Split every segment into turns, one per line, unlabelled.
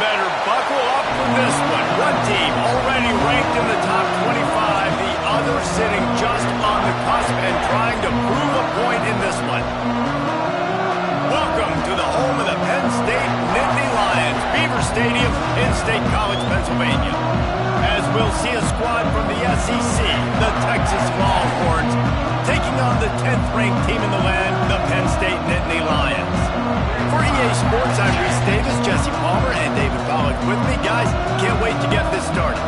better buckle up for this one. One team already ranked in the top 25, the other sitting just on the cusp and trying to prove a point in this one. Welcome to the home of the Penn State Nittany Lions, Beaver Stadium in State College, Pennsylvania. As we'll see a squad from the SEC, the Texas Longhorns, taking on the 10th-ranked team in the land, the Penn State Nittany Lions. For EA Sports, I'm Reese Davis, Jesse Palmer, and David Pollack with me. Guys, can't wait to get this started.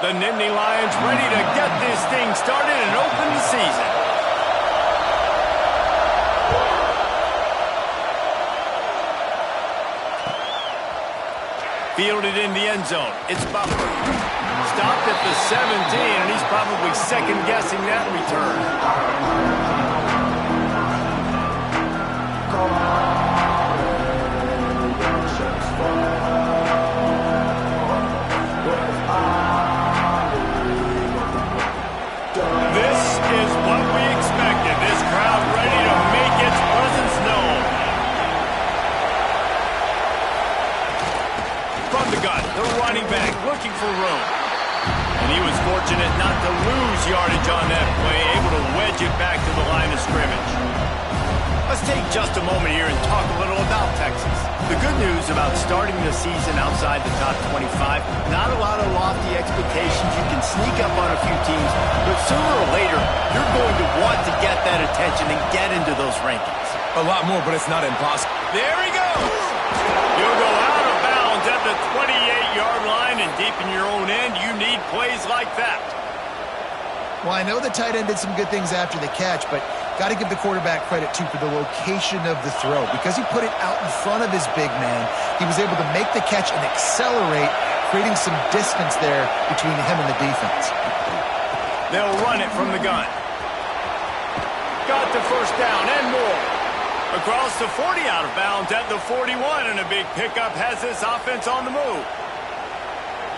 The Nittany Lions ready to get this thing started and open the season. Fielded in the end zone. It's Butler. Stopped at the 17, and he's probably second-guessing that return. Looking for room. And he was fortunate not to lose yardage on that play, able to wedge it back to the line of scrimmage. Let's take just a moment here and talk a little about Texas. The good news about starting the season outside the top 25, not a lot of lofty expectations. You can sneak up on a few teams, but sooner or later, you're going to want to get that attention and get into those rankings.
A lot more, but it's not impossible.
There he goes! You'll go out of bounds at the 28-yard line, and deep in your own end, you need plays like that.
Well, I know the tight end did some good things after the catch, but got to give the quarterback credit, too, for the location of the throw. Because he put it out in front of his big man, he was able to make the catch and accelerate, creating some distance there between him and the defense.
They'll run it from the gun. Got the first down and more. Across the 40, out of bounds at the 41, and a big pickup has this offense on the move.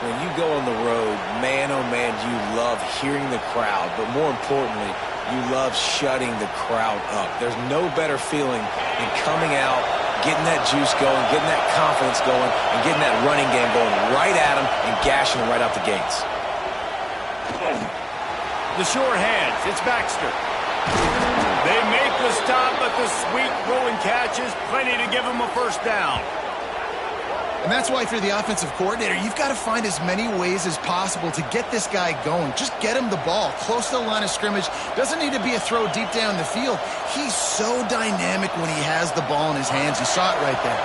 When you go on the road, man, oh man, you love hearing the crowd, but more importantly, you love shutting the crowd up. There's no better feeling than coming out, getting that juice going, getting that confidence going, and getting that running game going right at them and gashing them right out the gates.
The short hands, it's Baxter. They make the stop, but the sweet throwing catch is plenty to give them a first down.
And that's why, if you're the offensive coordinator, you've got to find as many ways as possible to get this guy going. Just get him the ball close to the line of scrimmage. Doesn't need to be a throw deep down the field. He's so dynamic when he has the ball in his hands. You saw it right there.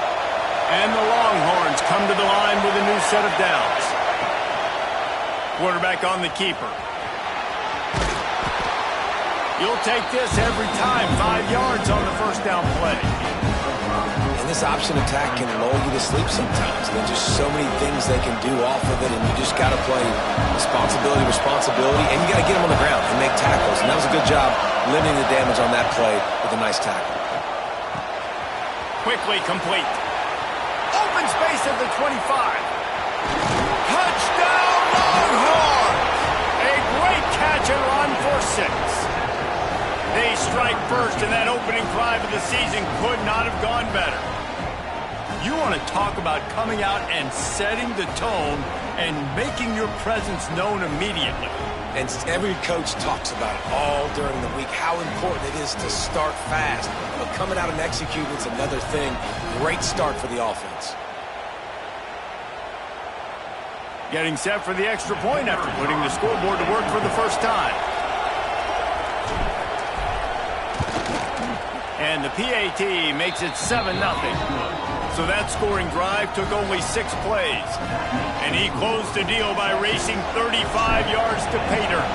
And the Longhorns come to the line with a new set of downs. Quarterback on the keeper. You'll take this every time. 5 yards on the first down play.
And this option attack can lull you to sleep sometimes. There's just so many things they can do off of it, and you just got to play responsibility, and you got to get them on the ground and make tackles. And that was a good job limiting the damage on that play with a nice tackle.
Quickly complete. Open space at the 25. Touchdown, Longhorns! A great catch and run for 6. They strike first, and that opening drive of the season could not have gone better. You want to talk about coming out and setting the tone and making your presence known immediately.
And every coach talks about it all during the week, how important it is to start fast. But coming out and executing is another thing. Great start for the offense.
Getting set for the extra point after putting the scoreboard to work for the first time. And the PAT makes it 7-0. So that scoring drive took only 6 plays. And he closed the deal by racing 35 yards to pay dirt.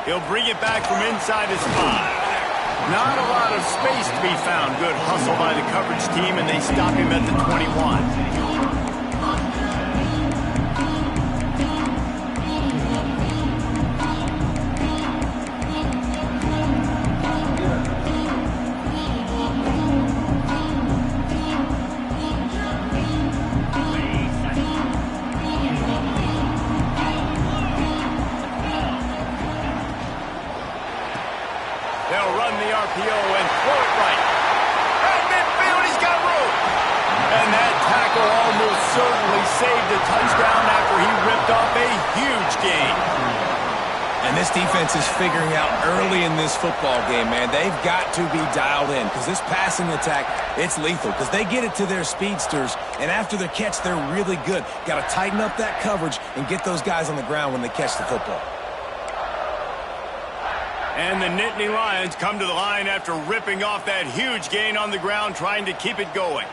He'll bring it back from inside his 5. Not a lot of space to be found. Good hustle by the coverage team, and they stop him at the 21. And throw it right. At midfield, he's got room. And that tackle almost certainly saved a touchdown after he ripped off a huge gain.
And this defense is figuring out early in this football game, man. They've got to be dialed in because this passing attack, it's lethal because they get it to their speedsters, and after the catch, they're really good. Got to tighten up that coverage and get those guys on the ground when they catch the football.
And the Nittany Lions come to the line after ripping off that huge gain on the ground, trying to keep it going.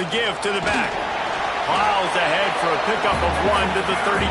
The give to the back. Plows ahead for a pickup of 1 to the 32.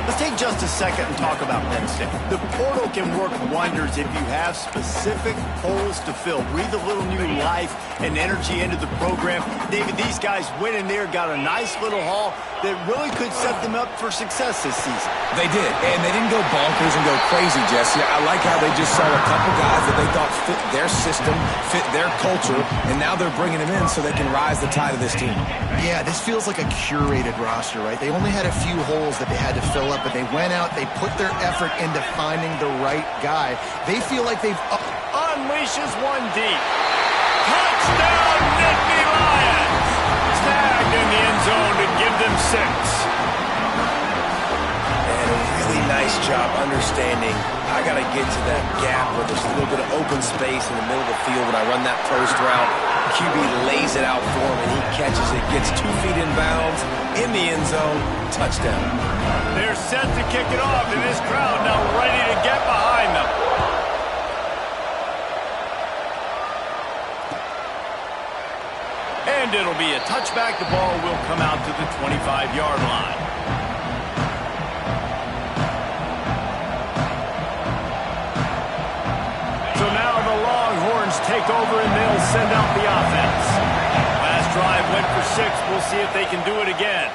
Let's take just a second and talk about Penn State. The portal can work wonders if you have specific holes to fill. Breathe a little new life and energy into the program. David, these guys went in there, got a nice little haul that really could set them up for success this season.
They did, and they didn't go bonkers and go crazy, Jesse. I like how they just saw a couple guys that they thought fit their system, fit their culture, and now they're bringing them in so they can rise the tide of this team.
Yeah, this feels like a curated roster, right? They only had a few holes that they had to fill up, but they went out, they put their effort into finding the right guy. They feel like they've...
Unleashes one deep. Touchdown, Nittany Lions! Tagged in the end zone to give them 6.
And a really nice job understanding I got to get to that gap where there's a little bit of open space in the middle of the field when I run that post route. QB lays it out for him, and he catches it, gets 2 feet in bounds, in the end zone, touchdown.
They're set to kick it off, and this crowd now ready to get behind them. And it'll be a touchback. The ball will come out to the 25-yard line. So now the Longhorns take over, and they'll send out the offense. Last drive went for 6. We'll see if they can do it again.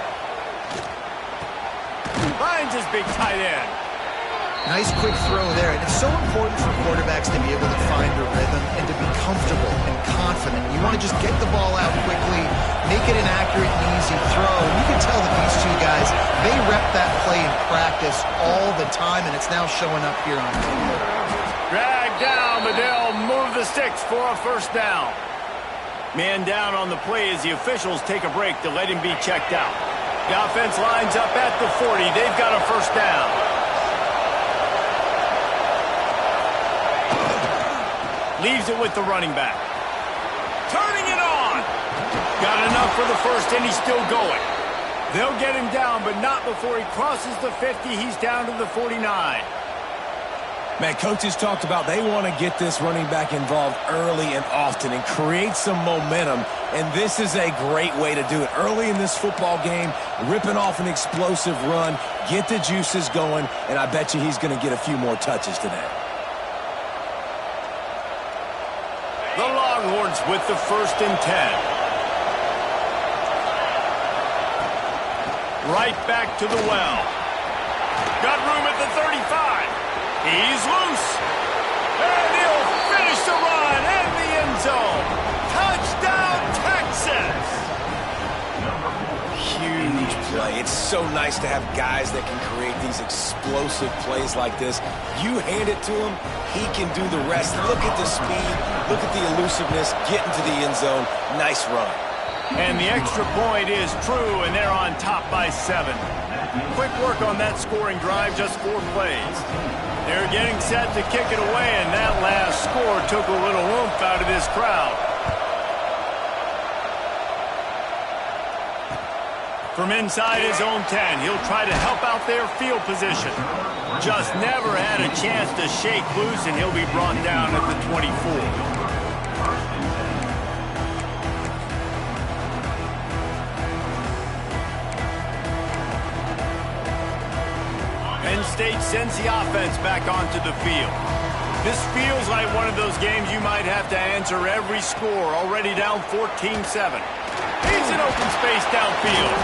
Finds his big tight end.
Nice quick throw there. And it's so important for quarterbacks to be able to find their rhythm and to be comfortable and confident. You want to just get the ball out quickly, make it an accurate and easy throw. And you can tell that these two guys, they rep that play in practice all the time, and it's now showing up here on video.
Dragged down, but they'll move the sticks for a first down. Man down on the play as the officials take a break to let him be checked out. The offense lines up at the 40. They've got a first down. Leaves it with the running back. Turning it on. Got enough for the first, and he's still going. They'll get him down, but not before he crosses the 50. He's down to the 49.
Man, coaches talked about they want to get this running back involved early and often and create some momentum, and this is a great way to do it. Early in this football game, ripping off an explosive run, get the juices going, and I bet you he's going to get a few more touches today.
The Longhorns with the 1st and 10. Right back to the well. Got room at the 35. He's loose. And he'll finish the run in the end zone. Touchdown, Texas!
Huge play. It's so nice to have guys that can create these explosive plays like this. You hand it to him, he can do the rest. Look at the speed. Look at the elusiveness. Get into the end zone. Nice run.
And the extra point is true, and they're on top by 7. Quick work on that scoring drive, just 4 plays. They're getting set to kick it away, and that last score took a little oomph out of this crowd. From inside his own 10, he'll try to help out their field position. Just never had a chance to shake loose, and he'll be brought down at the 24. Penn State sends the offense back onto the field. This feels like one of those games you might have to answer every score. Already down 14-7. He's in open space downfield.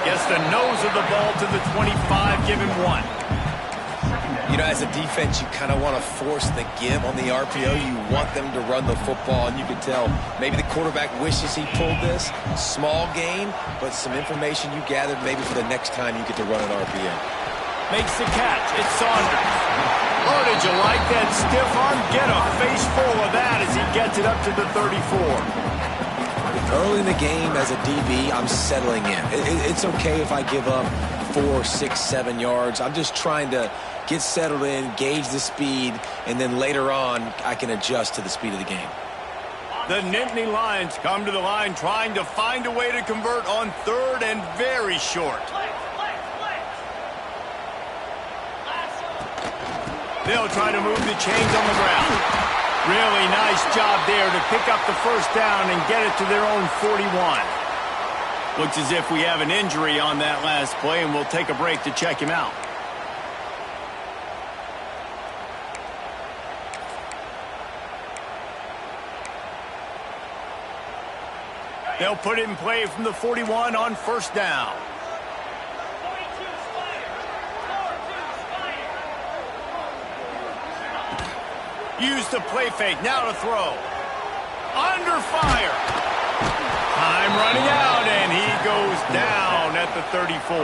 Gets the nose of the ball to the 25, give him 1.
You know, as a defense, you kind of want to force the give on the RPO. You want them to run the football, and you can tell maybe the quarterback wishes he pulled this. Small gain, but some information you gathered maybe for the next time you get to run an RPO.
Makes the catch. It's Saunders. Oh, did you like that stiff arm? Get a face full of that as he gets it up to the 34.
Early in the game, as a DB, I'm settling in. It's okay if I give up 4, 6, 7 yards. I'm just trying to get settled in, gauge the speed, and then later on, I can adjust to the speed of the game.
The Nittany Lions come to the line trying to find a way to convert on 3rd and very short. They'll try to move the chains on the ground. Really nice job there to pick up the first down and get it to their own 41. Looks as if we have an injury on that last play, and we'll take a break to check him out. They'll put it in play from the 41 on first down. Use the play fake. Now to throw. Under fire. Time running out, and he goes down at the 34.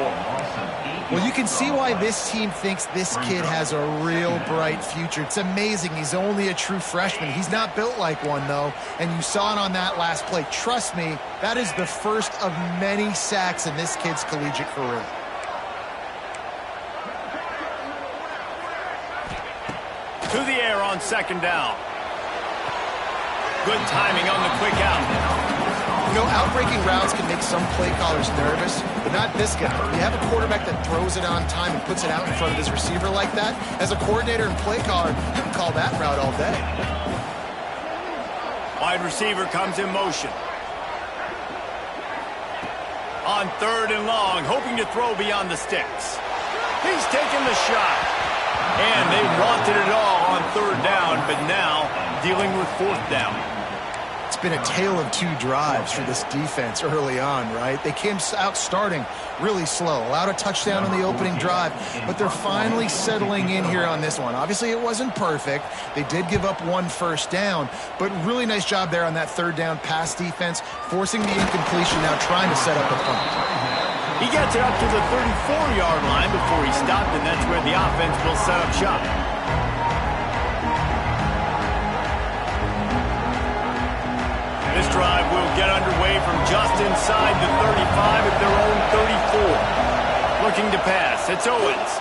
Well, you can see why this team thinks this kid has a real bright future. It's amazing. He's only a true freshman. He's not built like one, though, and you saw it on that last play. Trust me, that is the first of many sacks in this kid's collegiate career.
To the air on second down. Good timing on the quick out.
You know, out-breaking routes can make some play callers nervous, but not this guy. You have a quarterback that throws it on time and puts it out in front of his receiver like that. As a coordinator and play caller, you can call that route all day.
Wide receiver comes in motion. On 3rd and long, hoping to throw beyond the sticks. He's taking the shot. And they wanted it all on 3rd down, but now dealing with 4th down.
It's been a tale of 2 drives for this defense early on, right? They came out starting really slow, allowed a touchdown on the opening drive, but they're finally settling in here on this one. Obviously, it wasn't perfect. They did give up 1 first down, but really nice job there on that 3rd down pass defense, forcing the incompletion, now trying to set up a punt.
He gets it up to the 34-yard line before he stopped, and that's where the offense will set up shop. This drive will get underway from just inside the 35 at their own 34. Looking to pass. It's Owens.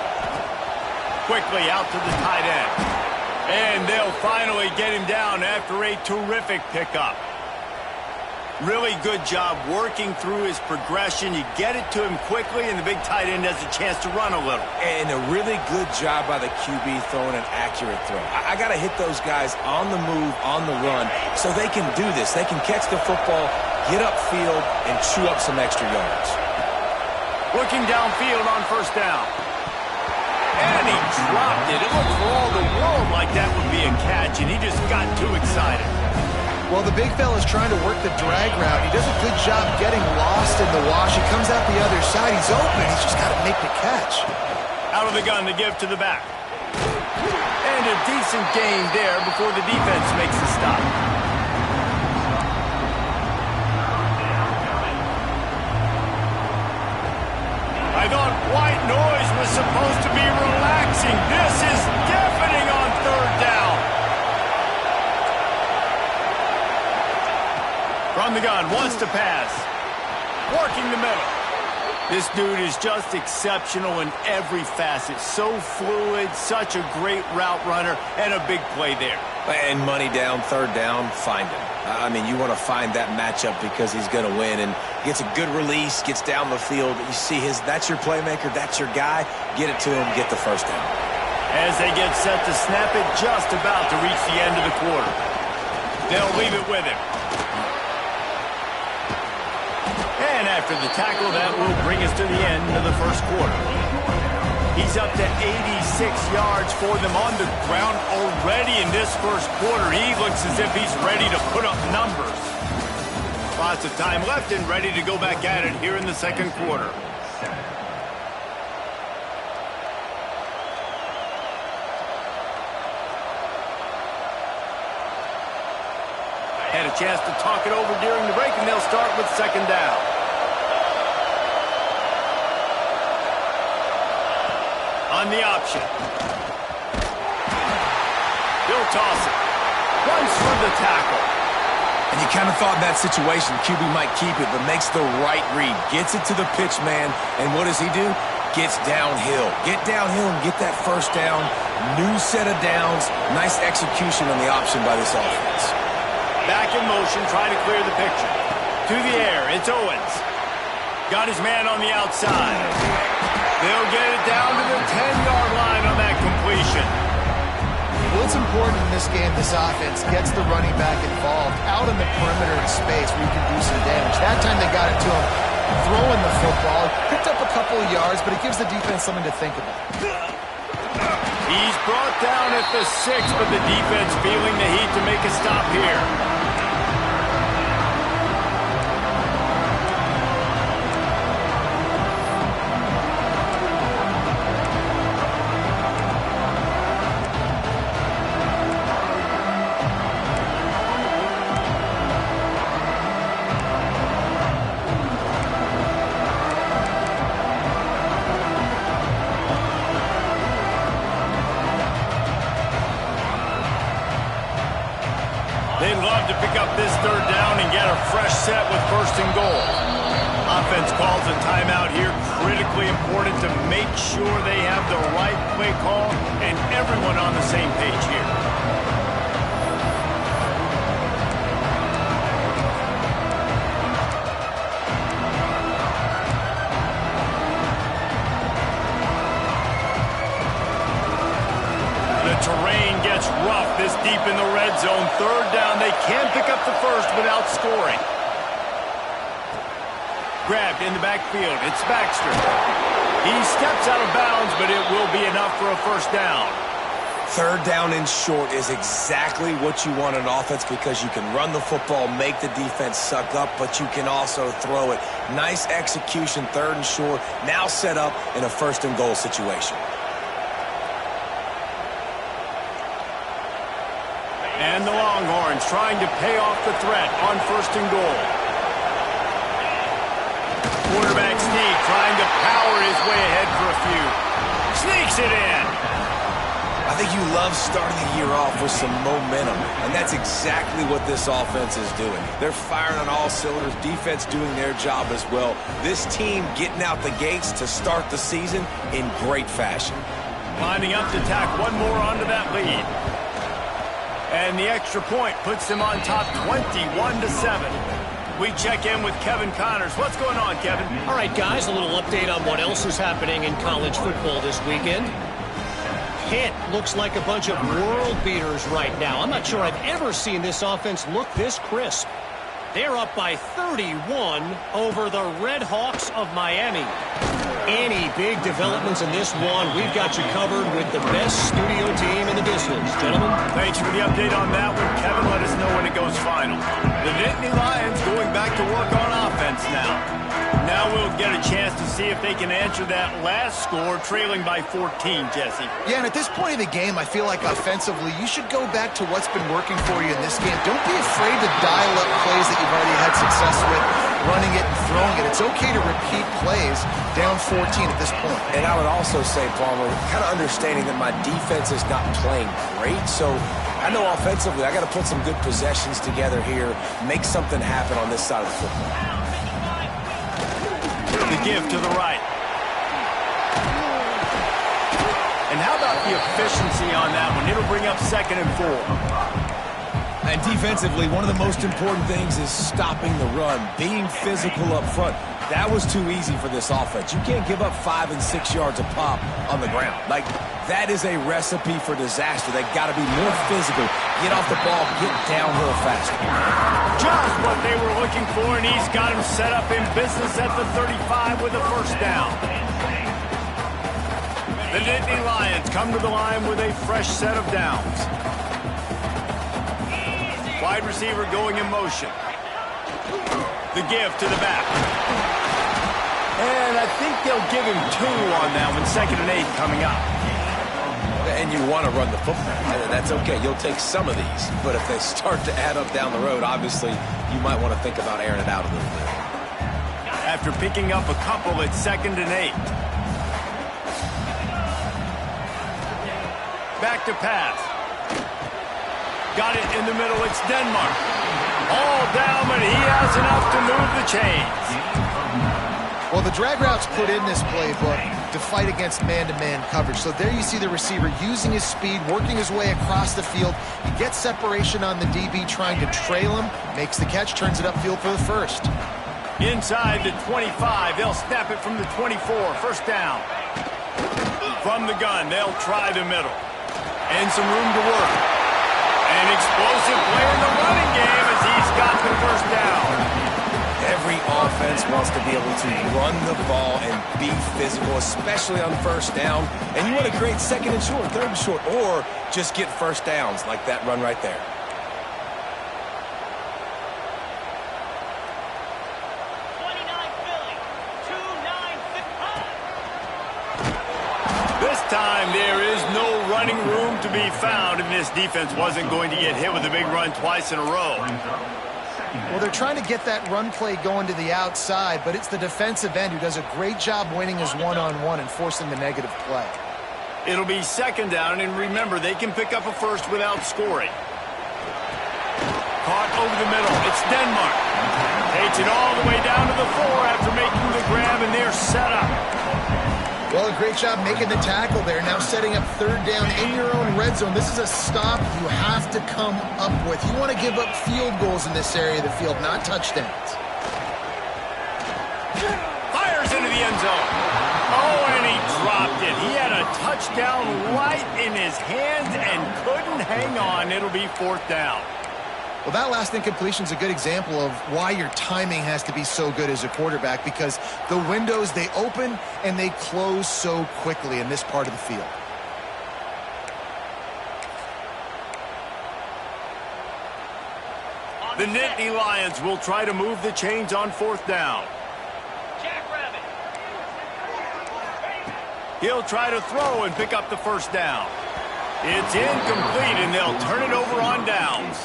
Quickly out to the tight end. And they'll finally get him down after a terrific pickup. Really good job working through his progression. You get it to him quickly, and the big tight end has a chance to run a little.
And a really good job by the QB throwing an accurate throw. I got to hit those guys on the move, on the run, so they can do this. They can catch the football, get upfield, and chew up some extra yards.
Looking downfield on first down. And he dropped it. It looked for all the world like that would be a catch, and he just got too excited.
Well, the big fella's trying to work the drag route. He does a good job getting lost in the wash. He comes out the other side. He's open. He's just got to make the catch.
Out of the gun to give to the back. And a decent gain there before the defense makes the stop. I thought white noise was supposed to be relaxing. This is deafening on 3rd down. From the gun, wants to pass. Working the middle. This dude is just exceptional in every facet. So fluid, such a great route runner, and a big play there.
And money down, 3rd down, find him. I mean, you want to find that matchup because he's going to win. And gets a good release, gets down the field. You see that's your playmaker, that's your guy. Get it to him, get the first down.
As they get set to snap it, just about to reach the end of the quarter. They'll leave it with him. And after the tackle, that will bring us to the end of the first quarter. He's up to 86 yards for them on the ground already in this first quarter. He looks as if he's ready to put up numbers. Lots of time left and ready to go back at it here in the second quarter. Had a chance to talk it over during the break, and they'll start with second down. On the option. He'll toss it. Runs for the tackle.
And you kind of thought in that situation QB might keep it, but makes the right read. Gets it to the pitch man, and what does he do? Gets downhill. Get downhill and get that first down. New set of downs. Nice execution on the option by this offense.
Back in motion, trying to clear the picture. To the air, it's Owens. Got his man on the outside. They'll get it down to the 10-yard line on that completion.
Well, it's important in this game, this offense gets the running back involved out in the perimeter in space where you can do some damage. That time they got it to him throwing the football. Picked up a couple of yards, but it gives the defense something to think about.
He's brought down at the 6, but the defense feeling the heat to make a stop here. They'd love to pick up this third down and get a fresh set with first and goal. Offense calls a timeout here. Critically important to make sure they have the right play call and everyone on the same page here. The terrain gets rough this deep in the red zone. Third down, they can pick up the first without scoring. Grabbed in the backfield, it's Baxter. He steps out of bounds, but it will be enough for a first down.
Third down and short is exactly what you want on offense because you can run the football, make the defense suck up, but you can also throw it. Nice execution, third and short, now set up in a first and goal situation.
And the Longhorns trying to pay off the threat on first and goal. Quarterback sneak trying to power his way ahead for a few. Sneaks it in.
I think you love starting the year off with some momentum, and that's exactly what this offense is doing. They're firing on all cylinders, defense doing their job as well. This team getting out the gates to start the season in great fashion.
Lining up to tack one more onto that lead. And the extra point puts them on top 21-7. We check in with Kevin Connors. What's going on, Kevin?
All right, guys, a little update on what else is happening in college football this weekend. Pitt looks like a bunch of world beaters right now. I'm not sure I've ever seen this offense look this crisp. They're up by 31 over the Red Hawks of Miami. Any big developments in this one, we've got you covered with the best studio team in the business. Gentlemen.
Thanks for the update on that one. Kevin, let us know when it goes final. The Nittany Lions going back to work on offense now. Now we'll get a chance to see if they can answer that last score, trailing by 14, Jesse.
Yeah, and at this point of the game, I feel like offensively, you should go back to what's been working for you in this game. Don't be afraid to dial up plays that you've already had success with, running it and throwing it. It's okay to repeat plays down 14 at this point.
And I would also say, Palmer, kind of understanding that my defense is not playing great, so I know offensively I got to put some good possessions together here, make something happen on this side of the football.
The give to the right. And how about the efficiency on that one? It'll bring up 2nd and 4.
And defensively, one of the most important things is stopping the run, being physical up front. That was too easy for this offense. You can't give up 5 and 6 yards a pop on the ground. Like, that is a recipe for disaster. They've got to be more physical, get off the ball, get downhill faster.
Just what they were looking for, and he's got him set up in business at the 35 with a first down. The Nittany Lions come to the line with a fresh set of downs. Wide receiver going in motion. The give to the back. And I think they'll give him 2 on that one. 2nd and 8 coming up.
And you want to run the football. That's okay. You'll take some of these. But if they start to add up down the road, obviously, you might want to think about airing it out a little bit.
After picking up a couple, it's 2nd and 8. Back to pass. Got it in the middle. It's Denmark. All down, but he has enough to move the chains.
Well, the drag route's put in this playbook to fight against man-to-man coverage. So there you see the receiver using his speed, working his way across the field. He gets separation on the DB, trying to trail him, makes the catch, turns it upfield for the first.
Inside the 25, they'll snap it from the 24. First down. From the gun, they'll try the middle. And some room to work. An explosive play in the running game as he's got the first down.
Every offense wants to be able to run the ball and be physical, especially on first down. And you want to create 2nd and short, 3rd and short, or just get first downs like that run right there.
This time there is no running room to be found, and this defense wasn't going to get hit with a big run twice in a row.
Well, they're trying to get that run play going to the outside, but it's the defensive end who does a great job winning his one-on-one and forcing the negative play.
It'll be 2nd down, and remember, they can pick up a first without scoring. Caught over the middle. It's Denmark. Takes it all the way down to the 4 after making the grab, and they're set up.
Well, a great job making the tackle there. Now setting up 3rd down in your own red zone. This is a stop you have to come up with. You want to give up field goals in this area of the field, not touchdowns.
Fires into the end zone. Oh, and he dropped it. He had a touchdown right in his hands and couldn't hang on. It'll be 4th down.
Well, that last incompletion is a good example of why your timing has to be so good as a quarterback, because the windows, they open and they close so quickly in this part of the field.
The Nittany Lions will try to move the chains on 4th down. He'll try to throw and pick up the first down. It's incomplete, and they'll turn it over on downs.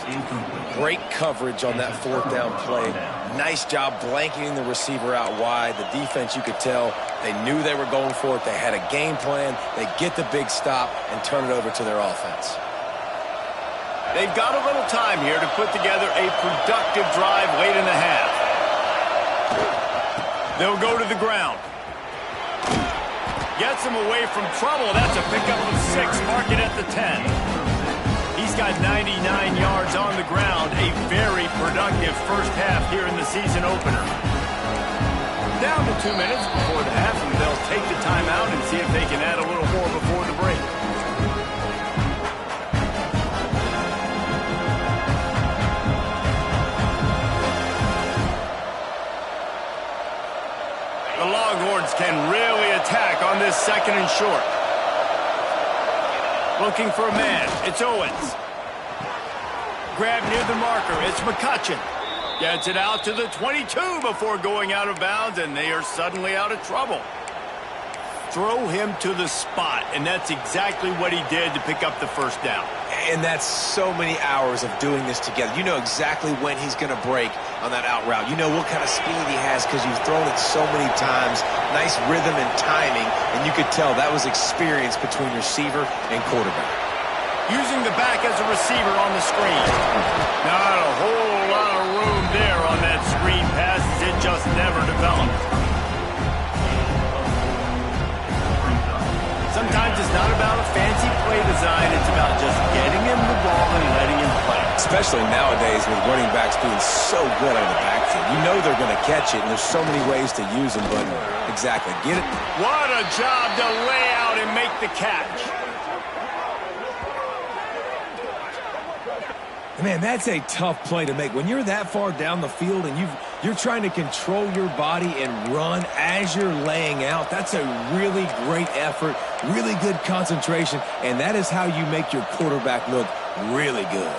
Great coverage on that 4th down play. Nice job blanketing the receiver out wide. The defense, you could tell, they knew they were going for it. They had a game plan. They get the big stop and turn it over to their offense.
They've got a little time here to put together a productive drive late in the half. They'll go to the ground. Gets him away from trouble. That's a pickup of 6. Mark it at the 10. He's got 99 yards on the ground. A very productive first half here in the season opener. Down to 2 minutes before the half, and they'll take the timeout and see if they can add a little more before the break. The Longhorns can really attack on this 2nd and short. Looking for a man. It's Owens. Grab near the marker. It's McCutcheon. Gets it out to the 22 before going out of bounds, and they are suddenly out of trouble. Throw him to the spot, and that's exactly what he did to pick up the first down.
And that's so many hours of doing this together. You know exactly when he's going to break on that out route. You know what kind of speed he has because you've thrown it so many times. Nice rhythm and timing, and you could tell that was experience between receiver and quarterback.
Using the back as a receiver on the screen. Not a whole lot of room there on that screen pass. It just never developed. Sometimes it's not about a fancy play design. It's about just getting him the ball and letting him play.
Especially nowadays with running backs being so good on the backfield. You know they're going to catch it, and there's so many ways to use them, but exactly. Get it?
What a job to lay out and make the catch.
Man, that's a tough play to make. When you're that far down the field and you've You're trying to control your body and run as you're laying out. That's a really great effort, really good concentration, and that is how you make your quarterback look really good.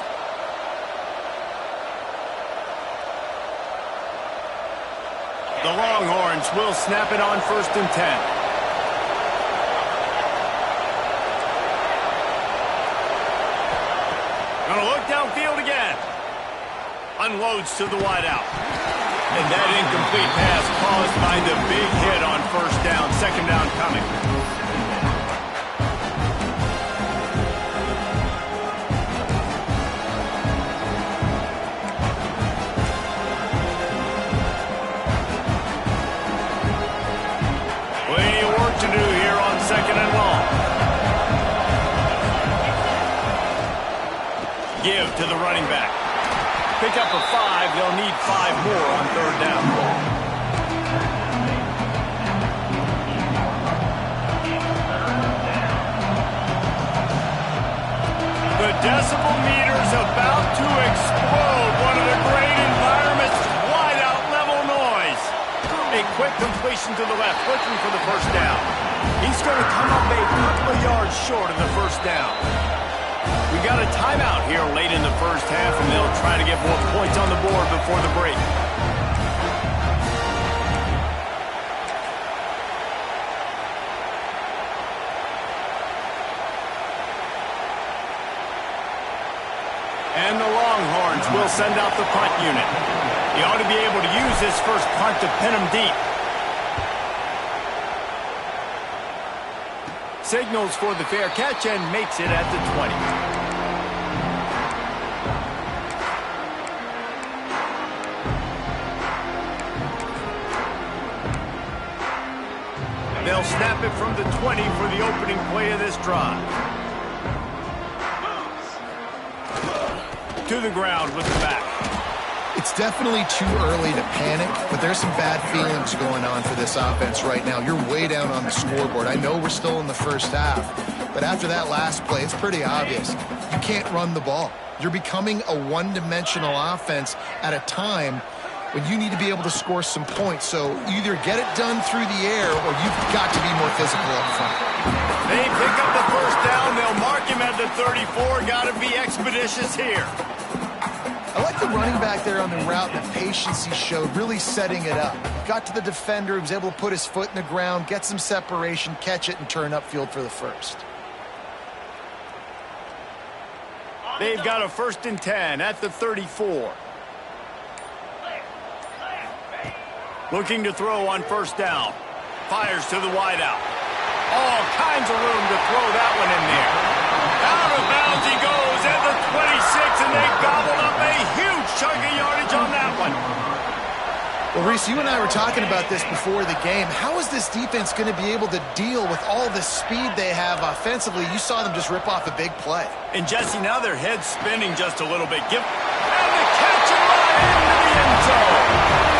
The Longhorns will snap it on 1st and 10. Gonna look downfield again. Unloads to the wideout. And that incomplete pass caused by the big hit on 1st down. 2nd down coming. Plenty of work to do here on 2nd and long. Give to the running back. Pick up a 5. They'll need 5 more on 3rd down. The decibel meter's about to explode. One of the great environments, wide out level noise. A quick completion to the left, looking for the 1st down. He's going to come up a couple of yards short of the 1st down. We got a timeout here late in the 1st half, and they'll try to get more points on the board before the break. And the Longhorns will send out the punt unit. He ought to be able to use this first punt to pin him deep. Signals for the fair catch and makes it at the 20. They'll snap it from the 20 for the opening play of this drive. To the ground with the back.
It's definitely too early to panic, but there's some bad feelings going on for this offense right now. You're way down on the scoreboard. I know we're still in the 1st half, but after that last play, it's pretty obvious. You can't run the ball. You're becoming a one-dimensional offense at a time when you need to be able to score some points. So either get it done through the air or you've got to be more physical up front.
They pick up the 1st down. They'll mark him at the 34. Got to be expeditious here.
I like the running back there on the route, the patience he showed, really setting it up. Got to the defender, he was able to put his foot in the ground, get some separation, catch it, and turn upfield for the 1st.
They've got a 1st and 10 at the 34. Looking to throw on 1st down. Fires to the wideout. All kinds of room to throw that one in there. Out of bounds he goes at the 26, and they gobbled up a huge chunk of yardage on that one.
Well, Reese, you and I were talking about this before the game. How is this defense going to be able to deal with all the speed they have offensively? You saw them just rip off a big play.
And, Jesse, now their head's spinning just a little bit. And the catch and run into the end zone.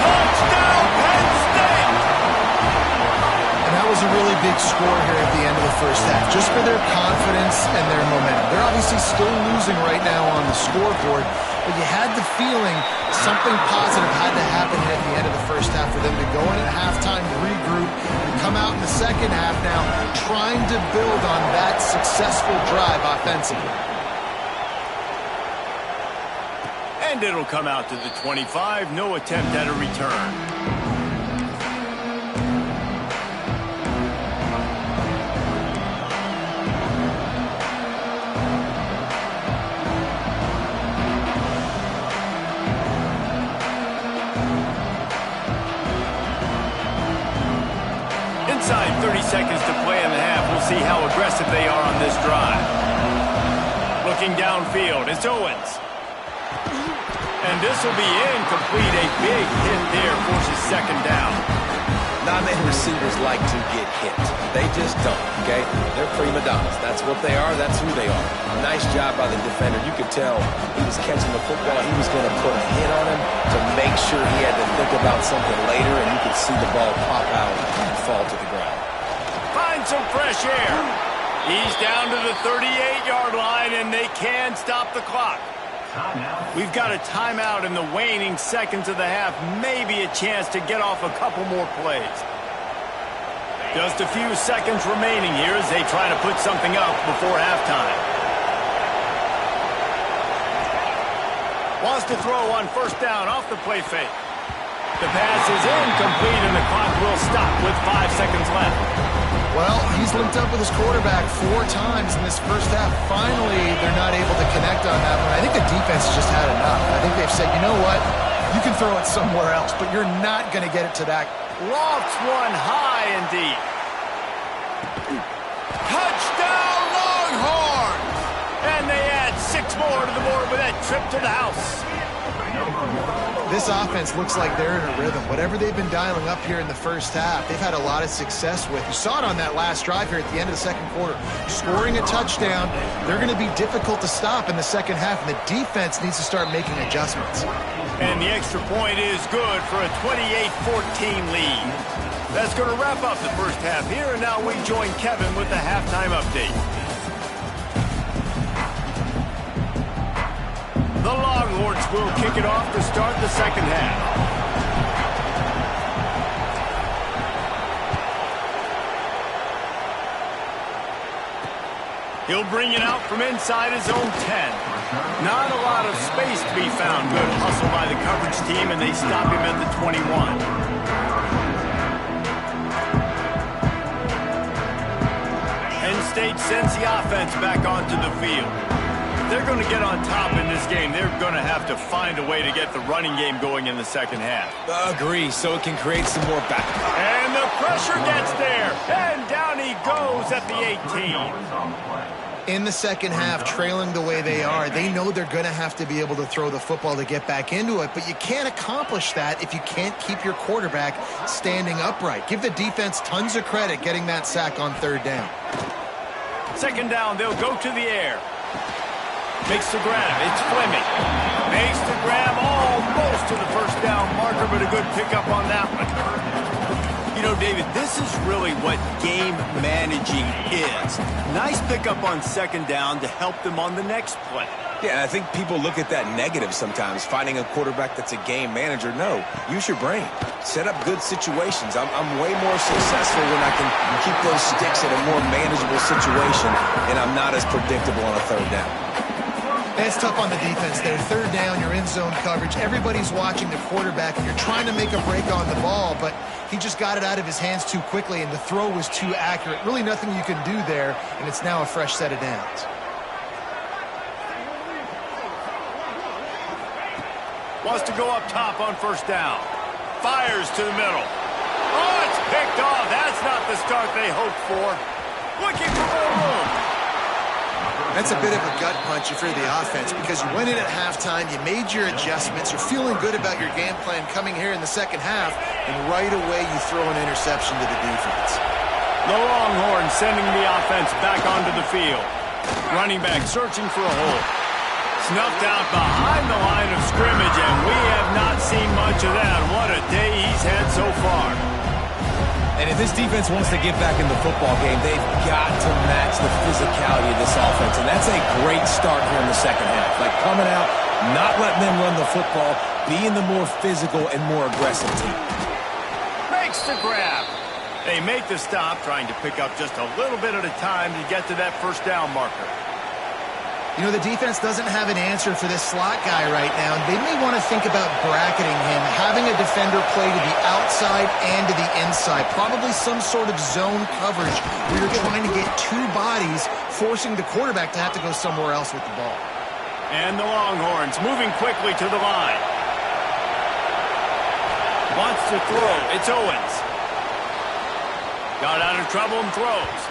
Touchdown, Penn State!
And that was a really big score here at the end of the 1st half, just for their confidence and their momentum. They're obviously still losing right now on the scoreboard, but you had the feeling something positive had to happen here at the end of the 1st half for them to go in at halftime, regroup, and come out in the 2nd half now trying to build on that successful drive offensively.
And it'll come out to the 25. No attempt at a return. Inside 30 seconds to play in the half. We'll see how aggressive they are on this drive. Looking downfield, it's Owens. And this will be incomplete. A big hit there forces 2nd down.
Non-man receivers like to get hit. They just don't, okay? They're prima donnas. That's what they are. That's who they are. Nice job by the defender. You could tell he was catching the football. He was going to put a hit on him to make sure he had to think about something later, and you could see the ball pop out and fall to the ground.
Find some fresh air. He's down to the 38-yard line, and they can stop the clock. We've got a timeout in the waning seconds of the half. Maybe a chance to get off a couple more plays. Just a few seconds remaining here as they try to put something up before halftime. Wants to throw on first down off the play fake. The pass is incomplete and the clock will stop with 5 seconds left.
Well, he's linked up with his quarterback 4 times in this first half. Finally, they're not able to connect on that one. I think the defense just had enough. I think they've said, you know what? You can throw it somewhere else, but you're not going to get it to that.
Lofts one high and deep. Touchdown Longhorns! And they add 6 more to the board with that trip to the house.
This offense looks like they're in a rhythm. Whatever they've been dialing up here in the first half, they've had a lot of success with. You saw it on that last drive here at the end of the second quarter. Scoring a touchdown, they're going to be difficult to stop in the second half, and the defense needs to start making adjustments.
And the extra point is good for a 28-14 lead. That's going to wrap up the first half here, and now we join Kevin with the halftime update. The Longhorns will kick it off to start the second half. He'll bring it out from inside his own 10. Not a lot of space to be found. Good hustle by the coverage team, and they stop him at the 21. Penn State sends the offense back onto the field. They're going to get on top in this game. They're going to have to find a way to get the running game going in the second half.
Agree, so it can create some more back.
And the pressure gets there. And down he goes at the 18.
In the second half, trailing the way they are, they know they're going to have to be able to throw the football to get back into it, but you can't accomplish that if you can't keep your quarterback standing upright. Give the defense tons of credit getting that sack on third down.
Second down, they'll go to the air. Makes the grab. It's Fleming. Makes the grab almost to the first down marker, but a good pickup on that one. You know, David, this is really what game managing is. Nice pickup on second down to help them on the next play.
Yeah, I think people look at that negative sometimes, finding a quarterback that's a game manager. No, use your brain. Set up good situations. I'm way more successful when I can keep those sticks in a more manageable situation, and I'm not as predictable on a third down.
It's tough on the defense there. Third down, you're in zone coverage. Everybody's watching the quarterback, and you're trying to make a break on the ball, but he just got it out of his hands too quickly, and the throw was too accurate. Really nothing you can do there, and it's now a fresh set of downs.
Wants to go up top on first down. Fires to the middle. Oh, it's picked off. That's not the start they hoped for. Looking for more room.
That's a bit of a gut punch if you're the offense, because you went in at halftime, you made your adjustments, you're feeling good about your game plan coming here in the second half, and right away you throw an interception to the defense.
The Longhorns sending the offense back onto the field. Running back searching for a hole. Snuffed out behind the line of scrimmage, and we have not seen much of that. What a day he's had so far.
And if this defense wants to get back in the football game, they've got to match the physicality of this offense. And that's a great start here in the second half. Like coming out, not letting them run the football, being the more physical and more aggressive team.
Makes the grab. They make the stop, trying to pick up just a little bit at a time to get to that first down marker.
You know, the defense doesn't have an answer for this slot guy right now, and they may want to think about bracketing him, having a defender play to the outside and to the inside, probably some sort of zone coverage where you're trying to get 2 bodies, forcing the quarterback to have to go somewhere else with the ball.
And the Longhorns moving quickly to the line. Wants to throw. It's Owens. Got out of trouble and throws.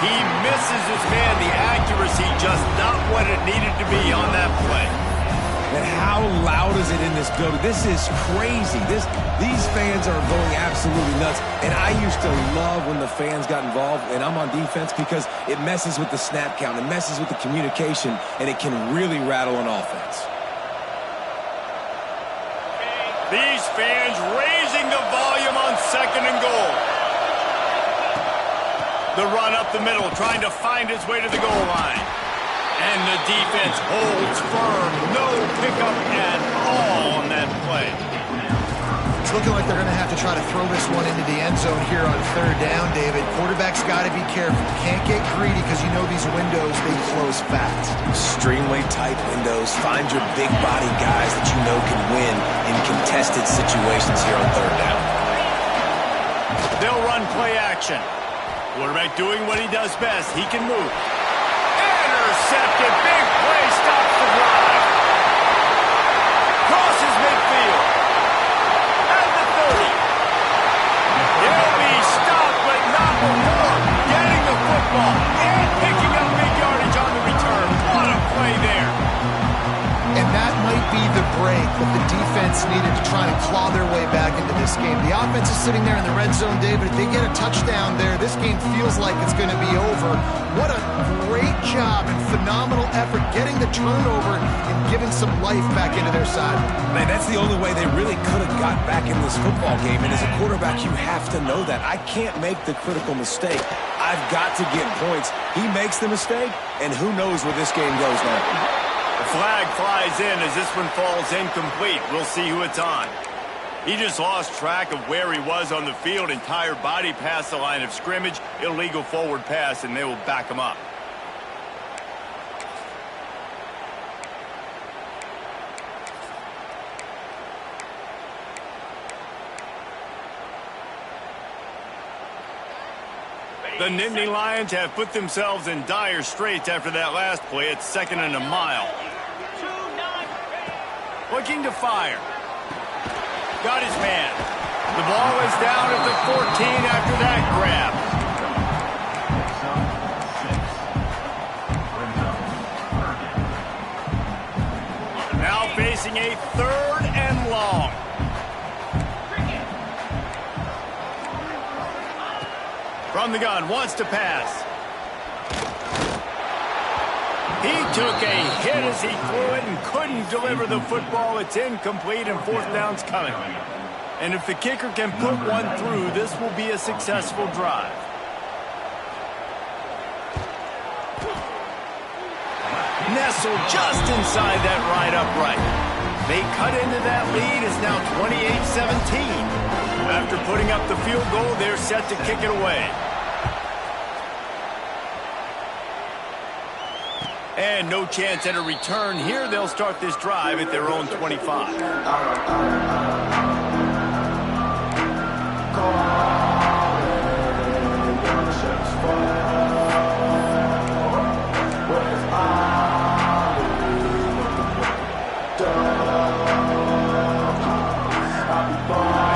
He misses his man. The accuracy just not what it needed to be on that play.
And how loud is it in this building? This is crazy. These fans are going absolutely nuts. And I used to love when the fans got involved, and I'm on defense, because it messes with the snap count, it messes with the communication, and it can really rattle an offense.
These fans raising the volume on second and goal. The run up the middle, trying to find his way to the goal line. And the defense holds firm. No pickup at all on that play.
It's looking like they're going to have to try to throw this one into the end zone here on third down, David. Quarterback's got to be careful. Can't get greedy because you know these windows, they close fast.
Extremely tight windows. Find your big body guys that you know can win in contested situations here on third down.
They'll run play action. Quarterback doing what he does best. He can move. Intercepted. Big play. Stops the drive. Crosses midfield. At the 30. He'll be stopped, but not before getting the football and picking up big yardage on the return. What a play there.
And that might be the break that the defense needed to try and claw their way back into this game. The offense is sitting there in the red zone, David. If they get a touchdown there, this game feels like it's going to be over. What a great job and phenomenal effort getting the turnover and giving some life back into their side.
Man, that's the only way they really could have got back in this football game. And as a quarterback, you have to know that. I can't make the critical mistake. I've got to get points. He makes the mistake, and who knows where this game goes now.
The flag flies in as this one falls incomplete. We'll see who it's on. He just lost track of where he was on the field. Entire body past the line of scrimmage. Illegal forward pass, and they will back him up. The Nittany Lions have put themselves in dire straits after that last play. It's 2nd and a mile. Looking to fire. Got his man. The ball is down at the 14 after that grab. Now facing a 3rd and long. From the gun, wants to pass. He took a hit as he threw it and couldn't deliver the football. It's incomplete and 4th down's coming. And if the kicker can put one through, this will be a successful drive. Nestled just inside that right upright. They cut into that lead. It's now 28-17. After putting up the field goal, they're set to kick it away. And no chance at a return here. They'll start this drive at their own 25.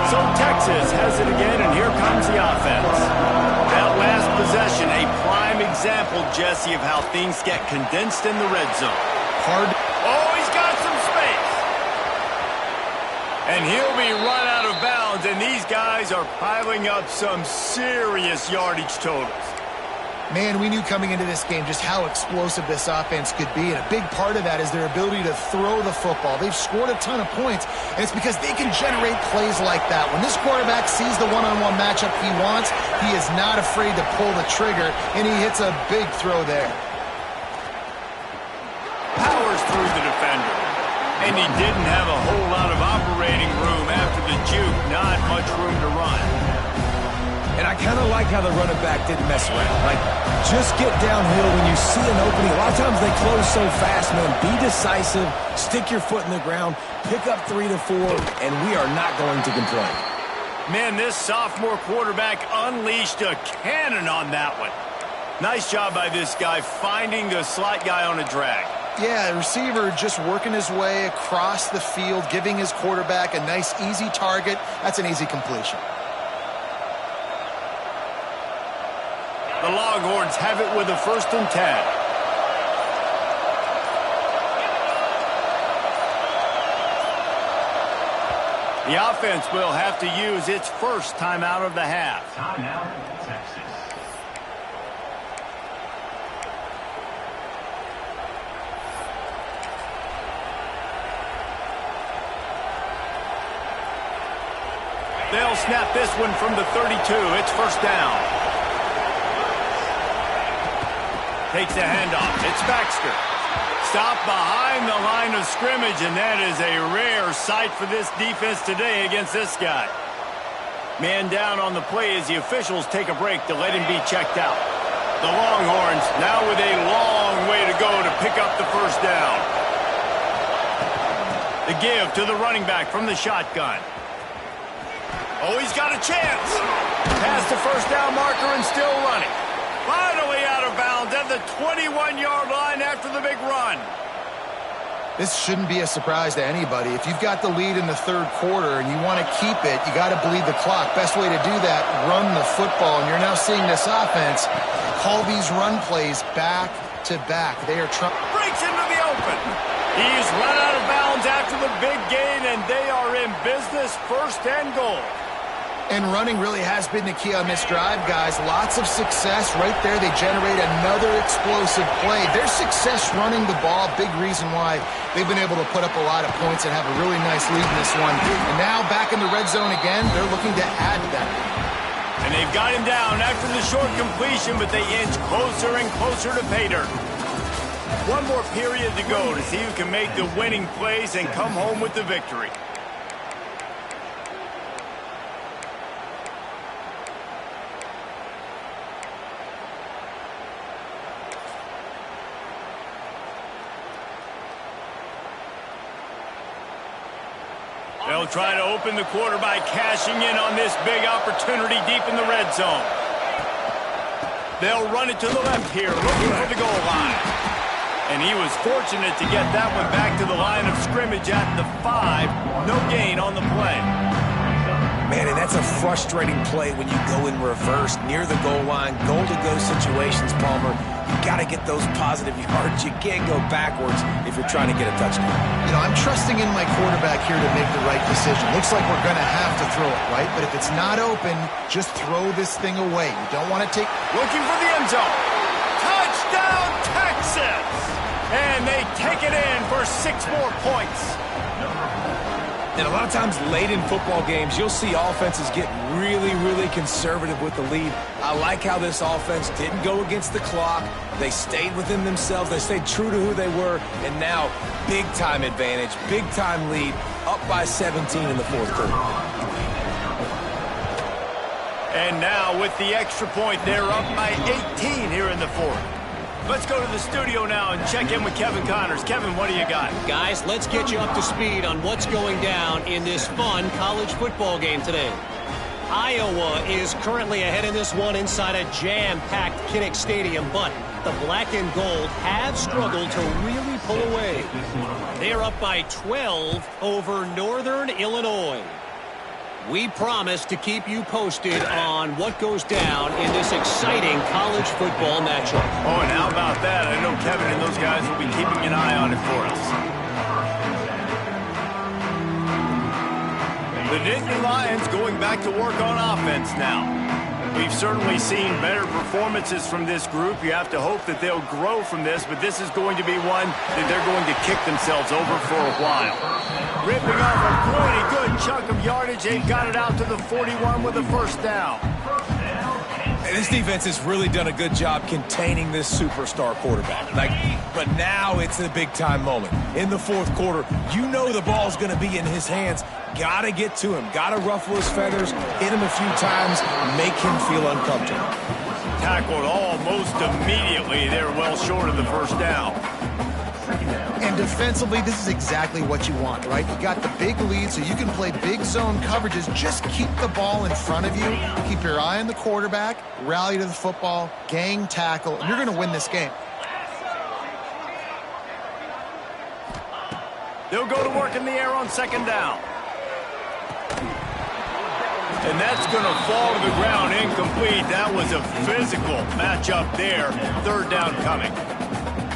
So Texas has it again, and here comes the offense. That last possession, a prime example, Jesse, of how things get condensed in the red zone.
Hard.
Oh, he's got some space. And he'll be run out of bounds, and these guys are piling up some serious yardage totals.
Man, we knew coming into this game just how explosive this offense could be, and a big part of that is their ability to throw the football. They've scored a ton of points, and it's because they can generate plays like that. When this quarterback sees the one-on-one matchup he wants, he is not afraid to pull the trigger, and he hits a big throw there.
Powers through the defender, and he didn't have a whole lot of operating room after the juke. Not much room to run.
And I kind of like how the running back didn't mess around. Like, just get downhill when you see an opening. A lot of times they close so fast, man. Be decisive, stick your foot in the ground, pick up 3 to 4, and we are not going to complain.
Man, this sophomore quarterback unleashed a cannon on that one. Nice job by this guy finding the slot guy on a drag.
Yeah, the receiver just working his way across the field, giving his quarterback a nice, easy target. That's an easy completion.
The Longhorns have it with a 1st and 10. The offense will have to use its first timeout of the half.
Timeout, Texas.
They'll snap this one from the 32. It's 1st down. Takes the handoff. It's Baxter. Stop behind the line of scrimmage, and that is a rare sight for this defense today against this guy. Man down on the play as the officials take a break to let him be checked out. The Longhorns now with a long way to go to pick up the first down. The give to the running back from the shotgun. Oh, he's got a chance. Past the first down marker and still running. Finally out of bounds at the 21-yard line after the big run.
This shouldn't be a surprise to anybody. If you've got the lead in the third quarter and you want to keep it, you got to bleed the clock. Best way to do that, run the football. And you're now seeing this offense call these run plays back to back. They are trying.
Breaks into the open. He's run out of bounds after the big gain, and they are in business, first and goal.
And running really has been the key on this drive, guys. Lots of success right there. They generate another explosive play. Their success running the ball, big reason why they've been able to put up a lot of points and have a really nice lead in this one. And now back in the red zone again, they're looking to add to that.
And they've got him down after the short completion, but they inch closer and closer to pay dirt. One more period to go to see who can make the winning plays and come home with the victory. They'll try to open the quarter by cashing in on this big opportunity deep in the red zone. They'll run it to the left here, looking for the goal line. And he was fortunate to get that one back to the line of scrimmage at the 5. No gain on the play.
Man, and that's a frustrating play when you go in reverse near the goal line, goal-to-go situations, Palmer. You got to get those positive yards. You can't go backwards if you're trying to get a touchdown.
You know, I'm trusting in my quarterback here to make the right decision. Looks like we're going to have to throw it, right? But if it's not open, just throw this thing away. You don't want to take...
Looking for the end zone. Touchdown, Texas! And they take it in for 6 more points.
And a lot of times late in football games, you'll see offenses get really, really conservative with the lead. I like how this offense didn't go against the clock. They stayed within themselves. They stayed true to who they were. And now, big-time advantage, big-time lead, up by 17 in the fourth quarter.
And now, with the extra point, they're up by 18 here in the fourth. Let's go to the studio now and check in with Kevin Connors. Kevin, what do you got?
Guys, let's get you up to speed on what's going down in this fun college football game today. Iowa is currently ahead in this one inside a jam-packed Kinnick Stadium, but the black and gold have struggled to really pull away. They are up by 12 over Northern Illinois. We promise to keep you posted on what goes down in this exciting college football matchup.
Oh, and how about that? I know Kevin and those guys will be keeping an eye on it for us. The Nittany Lions going back to work on offense now. We've certainly seen better performances from this group. You have to hope that they'll grow from this, but this is going to be one that they're going to kick themselves over for a while. Ripping off a pretty good chunk of yardage. They've got it out to the 41 with a first down.
And this defense has really done a good job containing this superstar quarterback. But now it's a big-time moment. In the fourth quarter, you know the ball's going to be in his hands. Got to get to him. Got to ruffle his feathers, hit him a few times, make him feel uncomfortable.
Tackled almost immediately. They're well short of the first down.
And defensively, this is exactly what you want, right? You got the big lead, so you can play big zone coverages. Just keep the ball in front of you. Keep your eye on the quarterback, rally to the football, gang tackle, and you're going to win this game.
They'll go to work in the air on second down. And that's going to fall to the ground incomplete. That was a physical matchup there. Third down coming.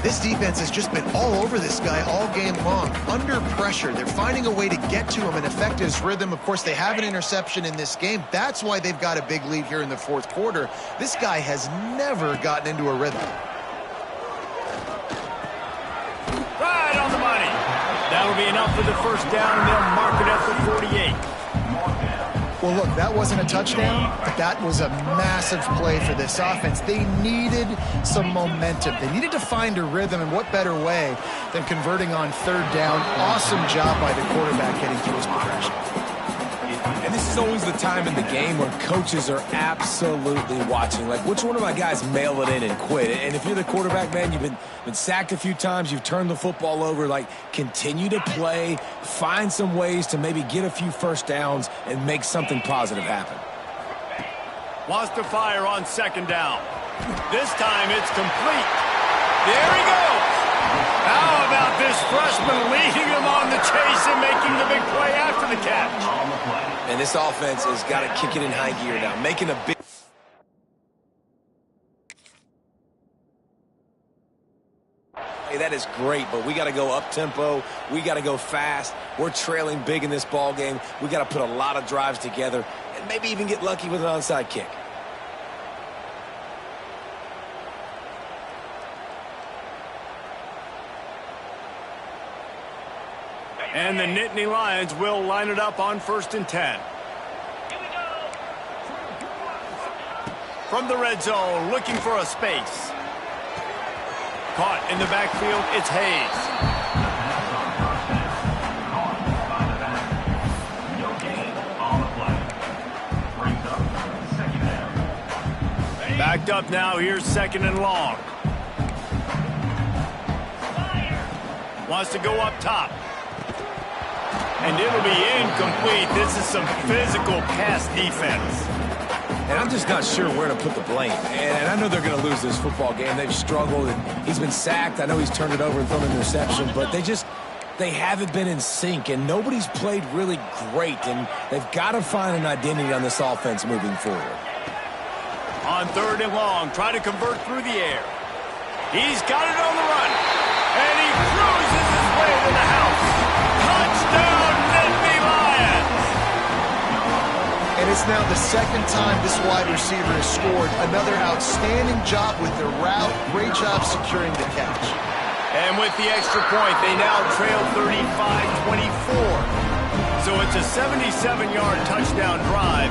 This defense has just been all over this guy all game long. Under pressure, they're finding a way to get to him and affect his rhythm. Of course, they have an interception in this game. That's why they've got a big lead here in the fourth quarter. This guy has never gotten into a rhythm.
Right on the money. That'll be enough for the first down, and they'll mark it at the 48.
Well, look, that wasn't a touchdown, but that was a massive play for this offense. They needed some momentum. They needed to find a rhythm, and what better way than converting on third down. Awesome job by the quarterback getting through his progression.
And this is always the time in the game where coaches are absolutely watching. Like, which one of my guys mail it in and quit? And if you're the quarterback, man, you've been sacked a few times, you've turned the football over, like, continue to play, find some ways to maybe get a few first downs and make something positive happen.
Wants to fire on second down. This time it's complete. There he goes. How about this freshman leading him on the chase and making the big play after the catch?
And this offense has got to kick it in high gear now, making a big... Hey, that is great, but we got to go up-tempo. We got to go fast. We're trailing big in this ball game. We got to put a lot of drives together and maybe even get lucky with an onside kick.
And the Nittany Lions will line it up on 1st and 10. From the red zone, looking for a space. Caught in the backfield, it's Hayes. Backed up now, here's 2nd and long. Wants to go up top. And it'll be incomplete. This is some physical pass defense.
And I'm just not sure where to put the blame. And I know they're going to lose this football game. They've struggled, and he's been sacked. I know he's turned it over and thrown an interception, but they haven't been in sync, and nobody's played really great, and they've got to find an identity on this offense moving forward.
On 3rd and long, trying to convert through the air. He's got it on the run, and he cruises his way to the house. Touchdown, Nittany Lions!
And it's now the 2nd time this wide receiver has scored. Another outstanding job with the route. Great job securing the catch.
And with the extra point, they now trail 35-24. So it's a 77-yard touchdown drive.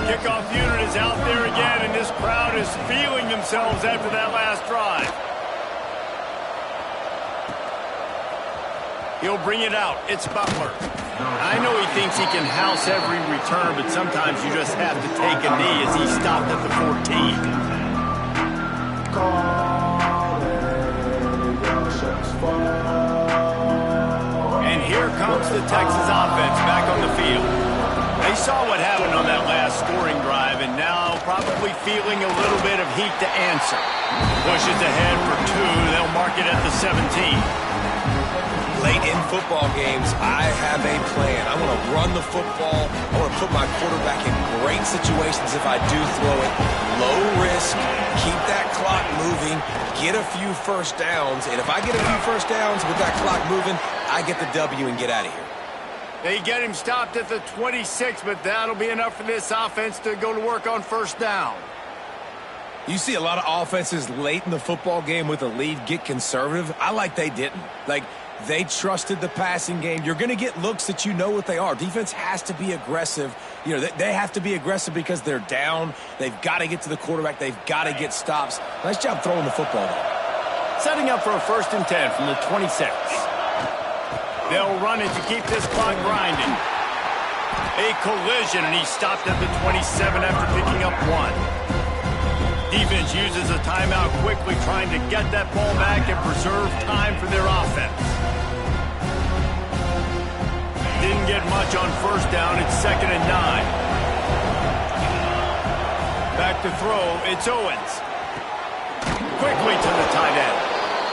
Kickoff unit is out there again, and this crowd is feeling themselves after that last drive. He'll bring it out. It's Butler. I know he thinks he can house every return, but sometimes you just have to take a knee as he stopped at the 14. And here comes the Texas offense back on the field. They saw what happened on that last scoring drive, and now probably feeling a little bit of heat to answer. Pushes ahead for 2. They'll mark it at the 17.
Late in football games, I have a plan. I want to run the football. I want to put my quarterback in great situations if I do throw it. Low risk, keep that clock moving, get a few first downs. And if I get a few first downs with that clock moving, I get the W and get out of here.
They get him stopped at the 26, but that'll be enough for this offense to go to work on 1st down.
You see a lot of offenses late in the football game with a lead get conservative. I like they didn't. Like, they trusted the passing game. You're going to get looks that you know what they are. Defense has to be aggressive. You know, they have to be aggressive because they're down. They've got to get to the quarterback. They've got to get stops. Nice job throwing the football, though.
Setting up for a 1st and 10 from the 26. They'll run it to keep this clock grinding. A collision, and he's stopped at the 27 after picking up 1. Defense uses a timeout quickly, trying to get that ball back and preserve time for their offense. Didn't get much on 1st down. It's 2nd and 9. Back to throw. It's Owens. Quickly to the tight end.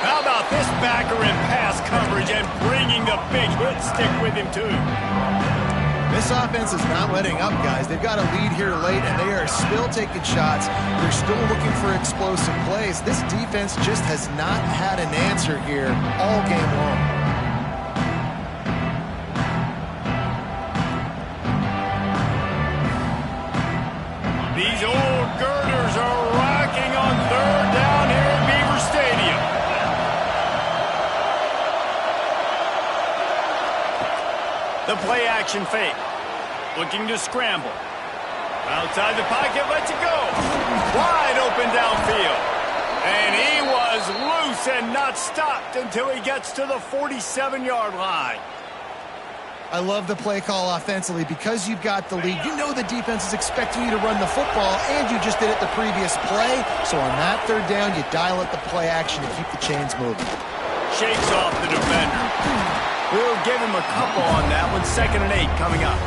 How about this backer in pass coverage and bringing the big hit stick with him, too?
This offense is not letting up, guys. They've got a lead here late, and they are still taking shots. They're still looking for explosive plays. This defense just has not had an answer here all game long.
These old girders are rocking on 3rd down here at Beaver Stadium. The play action fake. looking to scramble. Outside the pocket, lets it go. Wide open downfield. And he was loose and not stopped until he gets to the 47-yard line.
I love the play call offensively because you've got the lead. You know the defense is expecting you to run the football, and you just did it the previous play. So on that third down, you dial up the play action to keep the chains moving.
Shakes off the defender. We'll give him a couple on that one. 2nd and 8 coming up.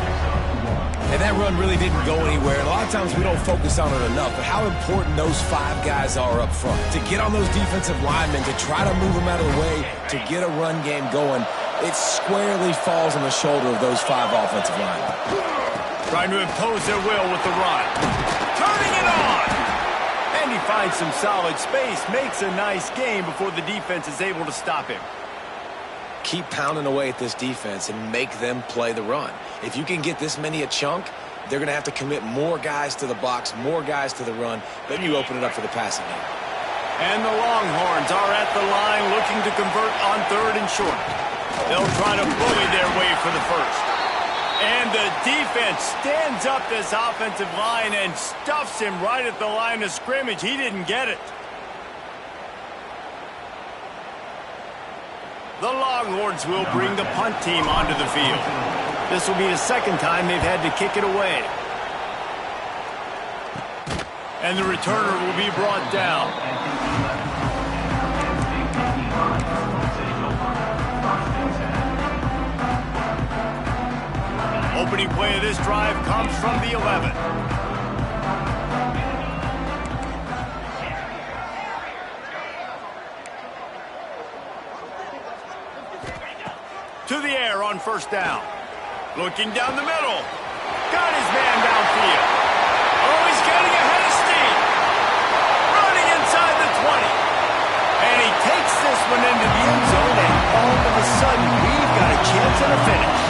And that run really didn't go anywhere. And a lot of times we don't focus on it enough, but how important those 5 guys are up front. To get on those defensive linemen, to try to move them out of the way, to get a run game going, it squarely falls on the shoulder of those 5 offensive linemen.
Trying to impose their will with the run. Turning it on! And he finds some solid space, makes a nice game before the defense is able to stop him.
Keep pounding away at this defense and make them play the run. If you can get this many a chunk, they're going to have to commit more guys to the box, more guys to the run. Then you open it up for the passing game.
And the Longhorns are at the line looking to convert on 3rd and short. They'll try to bully their way for the first. And the defense stands up this offensive line and stuffs him right at the line of scrimmage. He didn't get it. The Longhorns will bring the punt team onto the field. This will be the 2nd time they've had to kick it away. And the returner will be brought down. Opening play of this drive comes from the 11. To the air on 1st down. Looking down the middle. Got his man downfield. Oh, he's getting ahead of steam. Running inside the 20. And he takes this one into the end zone, and all of a sudden, we've got a chance at a finish.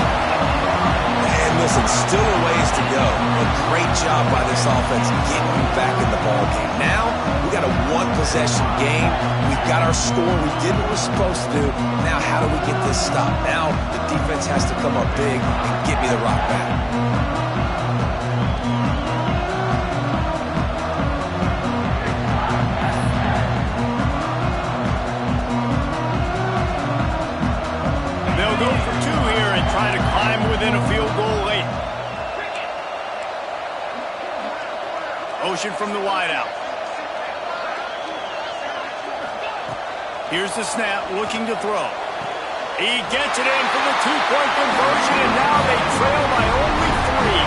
And listen, still a ways to go. A great job by this offense getting you back in the ball game. Now, we got a 1-possession game. We've got our score. We did what we're supposed to do. Now, how do we get this stopped? Now, the defense has to come up big and get me the rock back.
They'll go for 2 here and try to climb within a field goal late. Ocean from the wideout. Here's the snap, looking to throw. He gets it in for the 2-point conversion, and now they trail by only 3.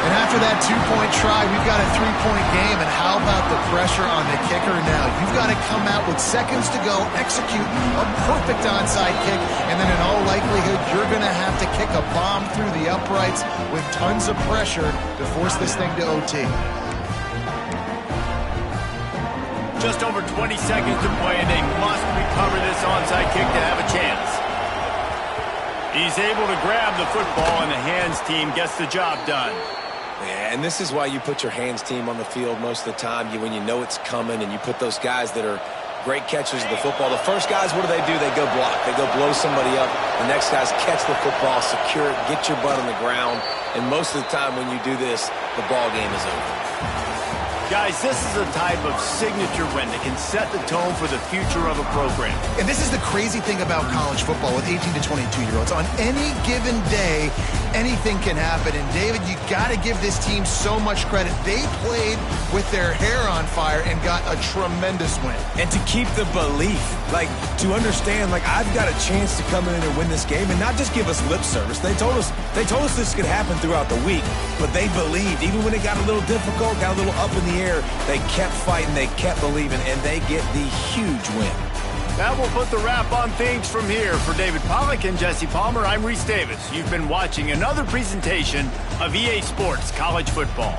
And after that 2-point try, we've got a 3-point game. And how about the pressure on the kicker now? You've got to come out with seconds to go, execute a perfect onside kick, and then in all likelihood, you're going to have to kick a bomb through the uprights with tons of pressure to force this thing to OT.
Just over 20 seconds to play, and they must recover this onside kick to have a chance. He's able to grab the football, and the hands team gets the job done.
Yeah, and this is why you put your hands team on the field most of the time, when you know it's coming, and you put those guys that are great catchers of the football. The first guys, what do? They go block. They go blow somebody up. The next guys catch the football, secure it, get your butt on the ground. And most of the time when you do this, the ball game is over.
Guys, this is a type of signature win that can set the tone for the future of a program.
And this is the crazy thing about college football with 18 to 22-year-olds. On any given day, anything can happen. And, David, you got to give this team so much credit. They played with their hair on fire and got a tremendous win.
And to keep the belief, to understand, I've got a chance to come in and win this game and not just give us lip service. They told us this could happen throughout the week, but they believed. Even when it got a little difficult, got a little up in the air, they kept fighting, they kept believing, and they get the huge win.
That will put the wrap on things from here. For David Pollack and Jesse Palmer, I'm Reese Davis. You've been watching another presentation of EA Sports College Football.